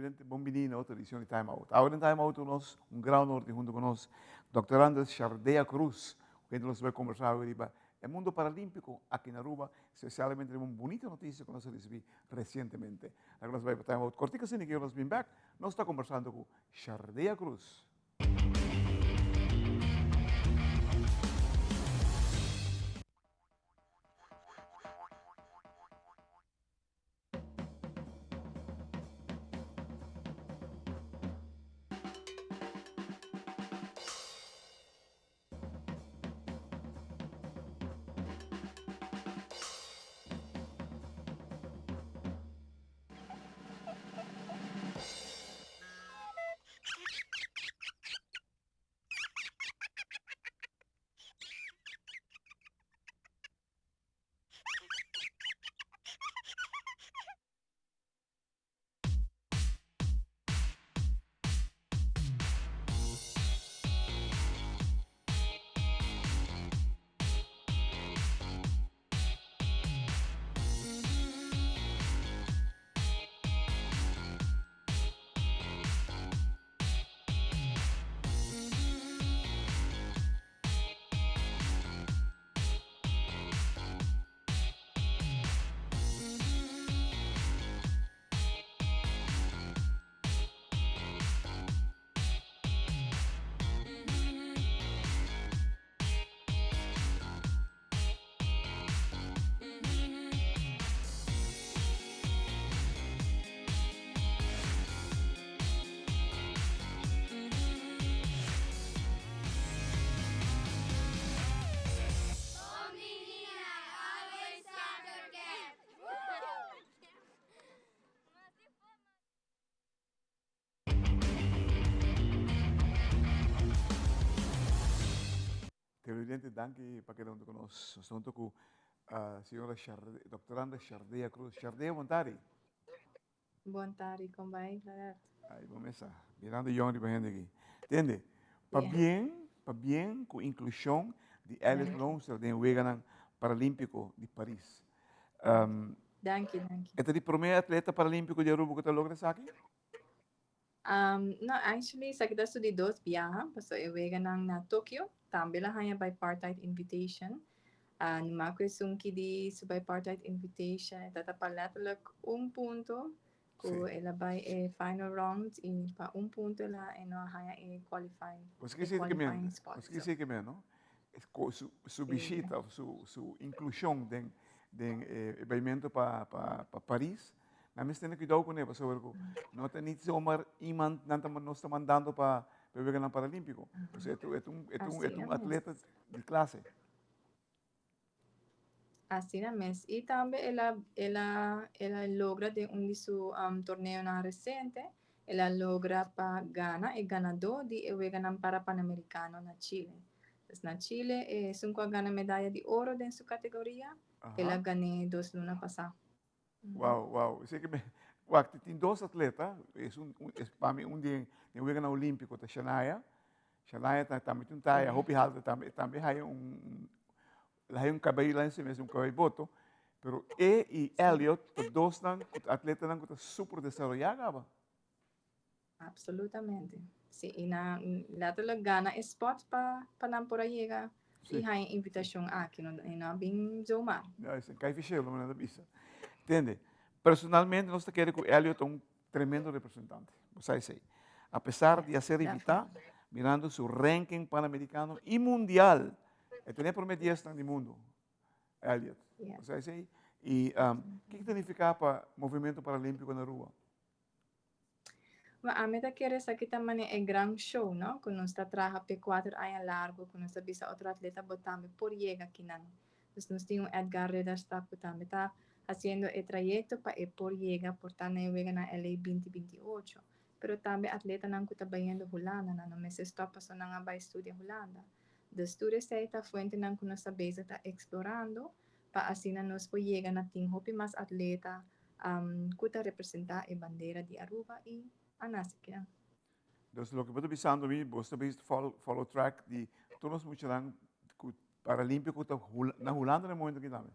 televidentes, bienvenidos a otra edición de Time Out. Ahora en Time Out tenemos un gran honor de junto con nosotros, Dr. Andrés Chardea Cruz, que nos va a conversar hoy sobre el mundo paralímpico aquí en Aruba, especialmente una bonita noticia que nos recibí recientemente. Ahora nos va a Time Out. Cortica sin que nos bien back, nos está conversando con Chardea Cruz. Televidentes, danke para que nos conozcan. Junto con a senhora Dr. Andrés Chardea Cruz. Chardea, boa tarde. Boa tarde, como vai, Lagarto? Aí, vamos começar. Mirando João de Bahia aqui. Entende? Yeah. Para bem, com inclusão de Alice Lonser, de Weganan Paralímpico de Paris. Danke. Este é o primeiro atleta paralímpico de Aruba que está logrando isso aqui? No, actually, sa kita studi dos biyaha, paso iwega nang na Tokyo, tambila hanya bipartite invitation. Numa questão que di su bipartite invitation, tatapalatulak punto, ko ela vai final round, e pa punto ela eno hanya qualifying. Você quer dizer que qualifying spot. Você quer dizer que não? Su visita, su inclusão de evento para Paris, nós temos que cuidar com ele, sobre não tem nem se omar iman nós está mandando para beber no Paralímpico. Você é um atleta de classe. Assim na mes. E também ela logra de um de su torneio na recente, ela logra para Ghana, e ganador de ganhar para Pan-Americano na Chile. Então, na Chile, Sunco ganha medalha de ouro em sua categoria, ela ganhou 2 lunas passadas. Uau. Sei que tem dois atletas, para mim dia eu vou ganhar olímpico da Shania também tem taia, Hopi Halda também hay um cabelo lá em cima, um cabelo boto, pero e Elliot, dois estão atletas estão super desenvolvidos. Absolutamente. Sim, e na lato gana spot para não por aí chegar. E hay invitação aqui não bem zomar. Isso cai ficheiro, não é bisa. Entende? Personalmente, nós queremos que o Elliot é um tremendo representante. Você sei. Apesar de ser invitado, mirando seu ranking pan-americano e mundial, ele tem prometido estar no mundo. Elliot. Você sei. E o que significa para o movimento paralímpico na rua? A meta que essa aqui também é grande show, não? Quando nós está trabalhando por 4 anos largo, quando nós bisa outro atleta botando por chega aqui não. Então nós temos Edgar Reda está botando, está fazendo o trajeto para ir por chega, portanto eu vou na LA 2028. Pero também atleta não que está banhando Holanda, não mas stop só não vai estudar Holanda. De estudo esta fuente não que nós está explorando, para assim nós por chega na tem hope mais atleta que está representar a bandeira de Aruba e Anasikia. Dus lo que eu estou pensando, você está follow track de todos os muitos paralímpicos na Holanda no momento que também.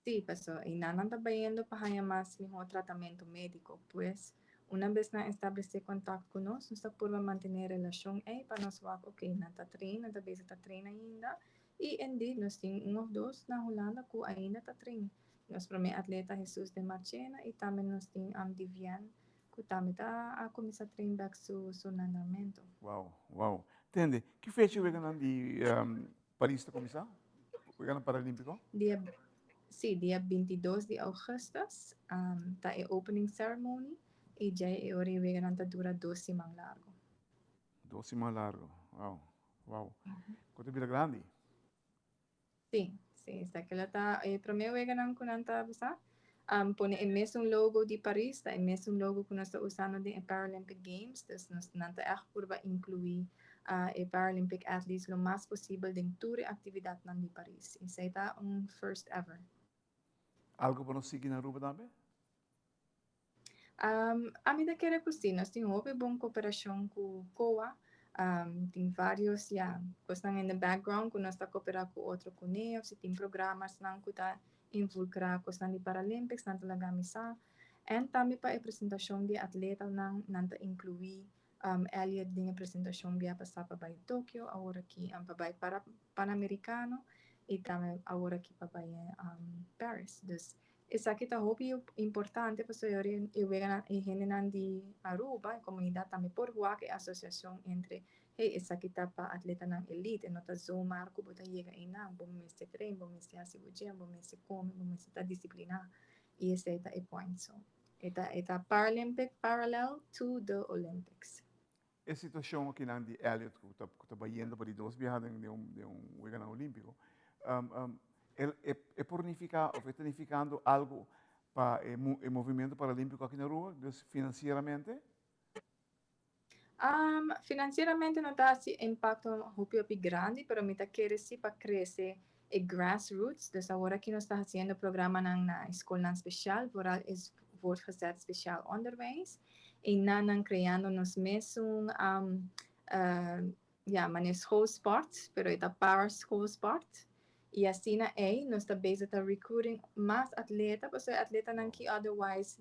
Sí, pasó. Y nada está viendo para más mejor tratamiento médico, pues Una vez na establecer contacto con nós pode manter relação aí para nós falar, ok, nanta treina, nanta vez está treina ainda. E indeed, nós temos um ou dois na Holanda que ainda está treina. Nós primeiro atleta Jesus de Marchena e também nós temos Divian que também está a começar a treinar seu treinamento. Wow, wow. Entende? Que fecha o ganhando de Paris está começar? O ganhando Paralímpico? Dia, sim, dia 22 de agosto, tá a opening ceremony e já é hora de ganhar dura 2 semanas largo. 2 semanas largo. Wow, wow. Quanto vira grande? Sim, sim, está que ela tá, primeiro é ganhar com anta, bisa? Pone o mesmo logo de Paris, tá? O mesmo logo que nós estamos usando de Paralympic Games, então nós nanta curva incluir e Paralympic athletes lo mais possível dentro toda a atividade de Paris. Isso aí tá first ever. Algo para nós seguir na rua também? A medida que sim, nós temos uma boa cooperação com o COA, tem vários, que estão no background, que nós estamos cooperando com outros coneos, e tem programas que estão involucrados com os Paralympics, na Lagamisa, e também para a apresentação de atletas, nós incluir Elliot de apresentação de passar para Tóquio, agora aqui para Pan-Americano, e também agora aqui para Paris. Essa aqui é hobby importante, porque eu vejo em general de Aruba, a comunidade também por lá, que é a associação entre essa aqui está para atleta na elite, não está só marco, bota chega aí não, bom mês de treino, bom mês de asseguração, bom mês de come, bom mês de disciplina, e esse é o point. So, é Paralympic parallel to the Olympics. A situação aqui na de Elliot, que está indo para dois viagens de ganhar olímpico, é planificando algo para o movimento paralímpico aqui na rua, financeiramente? Financeiramente não está assim impacto muito grande, mas me quer sim para crescer e grassroots. Então agora que nós estamos fazendo programa na escola especial, para voortgezet speciaal onderwijs. En dan criando nos mesmos maneira schoolsport, pero é power schoolsport. E assim nós estamos bezig a recruiting mais atleta, porque atleta não que otherwise,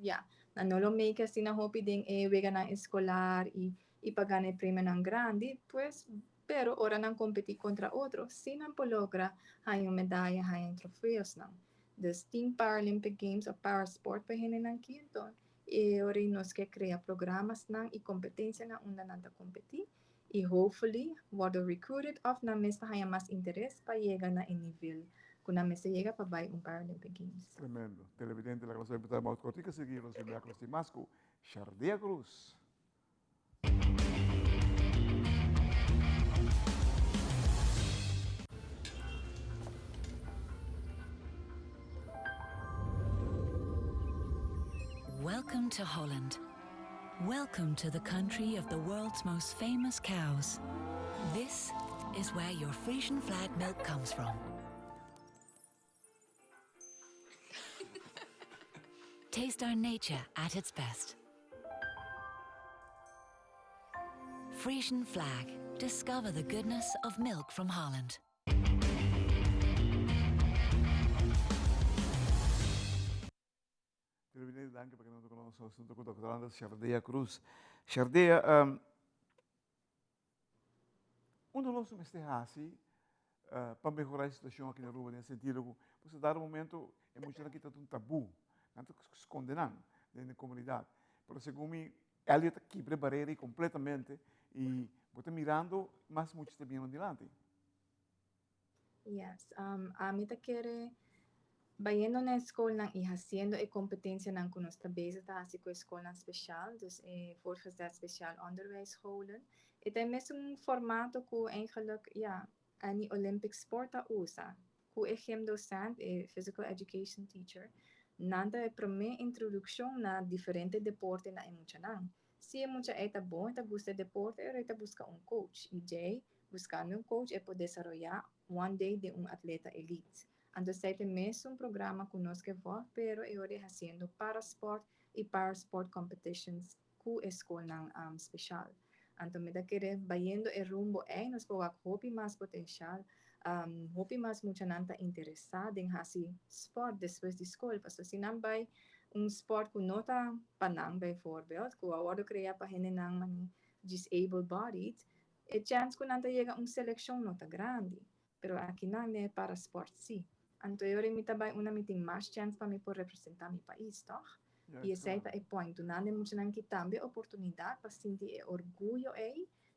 não lo make assim na hopi ding wega na escolar e pagar o prêmio não grande, pues, pero ora não competir contra outros, se não logra, há uma medalha, há troféus não. Dus 10 Paralympic Games of Power Sport pa hinin ng kinto. E ori nos que crea programas nang e competência na unda nanta competi. E hopefully, wado recruited of na mesta haya mas interesse pa llega na nível. Kung na mesta llega pa bay Paralympic Games. Tremendo. Televidente la clase de Maut Cortica seguir los Bibliacos de Masco. Chardea Cruz. Welcome to Holland. Welcome to the country of the world's most famous cows. This is where your Frisian flag milk comes from. Taste our nature at its best. Frisian flag. Discover the goodness of milk from Holland. Televidente, danke perché non conosco asunto con Dr. Chardea Cruz. Chardea, onde nós estamos para melhorar a situação aqui na rua, nesse sentido, porque dado momento é muito que está um tabu, não se condenam dentro da comunidade. Pero segundo mim, ele está aqui preparado completamente e está mirando, mas muitos estão vindo adiante. Yes, a mim tá querer Bayendo na escola e haciendo a competência ng kunos tabeza ta hasi ko escola speciaal, dus voortgezet speciaal onderwijsscholen. Het is mesmo formato ku eigenlijk ani Olympic sporta usa. Ku gym docent physical education teacher. Nanda é primeira introdução na diferente deporte na emuchanang. Se mucha eta bom, eta gusta deporte, eta busca coach. E Jay, buscando coach é poder desarrollar one day de atleta elite. Entonces, este mes un programa que nos que va, pero ahora haciendo para sport y para sport competitions ku escola special. Entonces, me da querer vayendo el rumbo nos puedo hobby más potencial, hobby más mucha nanta interesada en hacer sport después de escola, pues si no vai un sport kung nota panang bijvoorbeeld, kung awado kaya pa hinenang man disabled bodied, chance ko nanta llega un seleksyon nota grande. Pero aquí na ne para sport si. Anto yo rin mitabay una meeting mas chance pa mi por representar mi país, toch? Ja, Y is esa waar. ita e point, tunane mo siya nang kitambe oportunidad, pa sinti e orgullo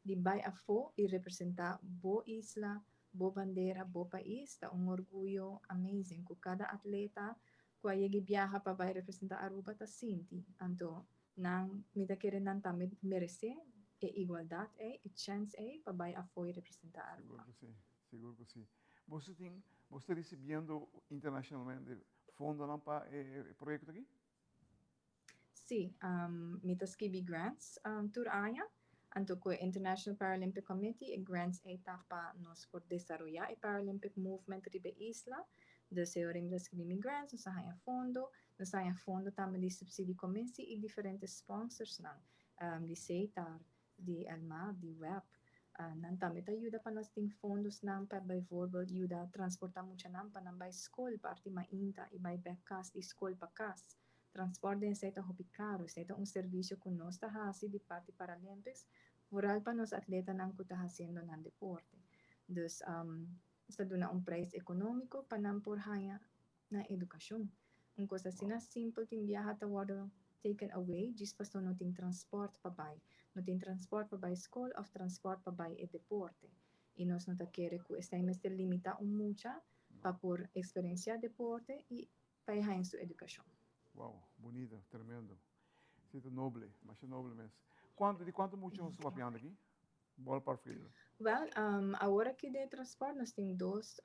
di bay afo y representar bo isla, bo bandera, bo país, ta un orgullo amazing. Kung kada atleta, kung ayagi biyaha pa bay representar Aruba, ta sinti. Anto, nang mida kere nang tamid merece, e igualdad e chance pa bay afo y representar Seguro Aruba. que sim, seguro que sim. Você recebendo internacionalmente fundo não para projeto aqui? Sí, mitas kibi grants tur aya, anto ko International Paralympic Committee e grants e tapa nos por desarrollar e Paralympic movement ribe isla, de seoring das kibi grants, nos haya fondo tama di subsidi comensi e diferentes sponsors nang, di CETAR, di Alma, di WEP, nan tama ayuda pa nos ting fondos nang pa by verbal ayuda transporta mucha nang pa nang by school, parti mainta, ibay bekas di school pa kas, transporte sa ito hopikaro, sa ito ang serbisyo kung nos tahasi di Party Paralympics, moral pa nos atleta ng kutahasiendo ng deporte. Dus, sa doon na ang price ekonomiko, panampurhaya na edukasyon. Ang kosa sina simple ting biyaha tawado taken away, jis pasto no ting transport pabay. No ting transport pabay school of transport pabay e deporte. Inos no takere ku estay mester limita mucha pa por experiencia deporte y paihain su edukasyon. Uau, bonito, tremendo. Sinto noble, mas é noble mesmo. De quanto muito você está papiando aqui? Bola para frente. Well, ahora que de transport, nos tem dos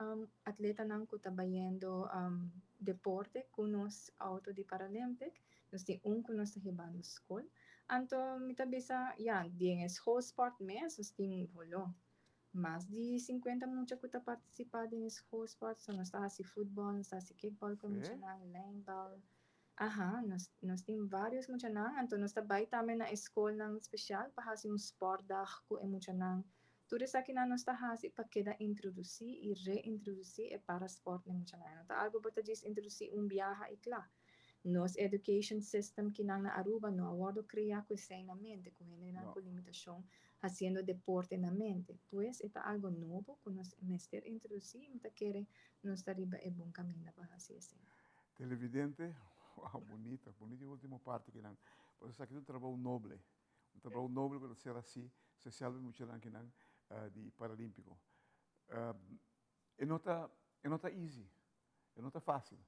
atleta nang kutabayendo deporte kunos auto di Paralympic, nos tem kunos sa hibando school. Anto mitabisa, yan, di ang whole sport mes, nos tem holo. Mas di 50 mucha kuta participado en whole sport, so nos ta si football, nos ta si kickball, kung mucha nang laneball. Aha, nos tem vários mucha nang, anto nos tabay tame na school ng special, pahasi yung sport dah ko e mucha nang. Tudo sa akin nos tahasi pa queda introduci e reintroduci e para sport ni mucha nang. Ta algo bata jis introduci biyaha ikla. Nos education system kinang na Aruba no awardo crea ko na mente kung hindi na ko limitasyon haciendo deporte na mente. Pues ita algo nuevo kung nos mester introduci mita kere nos tariba e bun camino pa hasi ese. Televidente, uau, bonita a última parte que não. Por isso aqui é um trabalho nobre para ser assim, social muito que não de paralímpico. É nota easy, é nota fácil.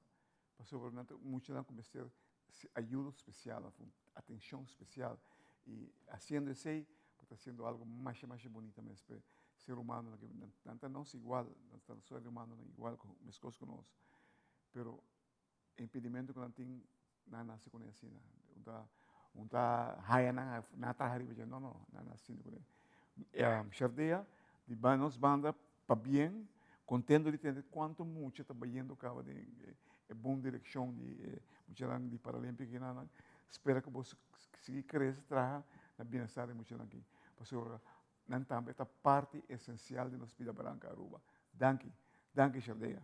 Passou por muito não começar ajuda especial, atenção especial e fazendo isso está sendo algo mais bonito mesmo para ser humano, não se igual, não ser humano igual com as coisas que nós, pero impedimento que não tem na nasce com assim, não tá haya na tá hari beja não nasce com Shardeya de nos banda para bem contendo de ter quanto muito está bayendo cava de boa direção de muito de Paralímpico que não espera que você se cresça traga na bem-estar de muito aqui pastor não também está parte essencial de nossa vida branca Aruba danke Shardeya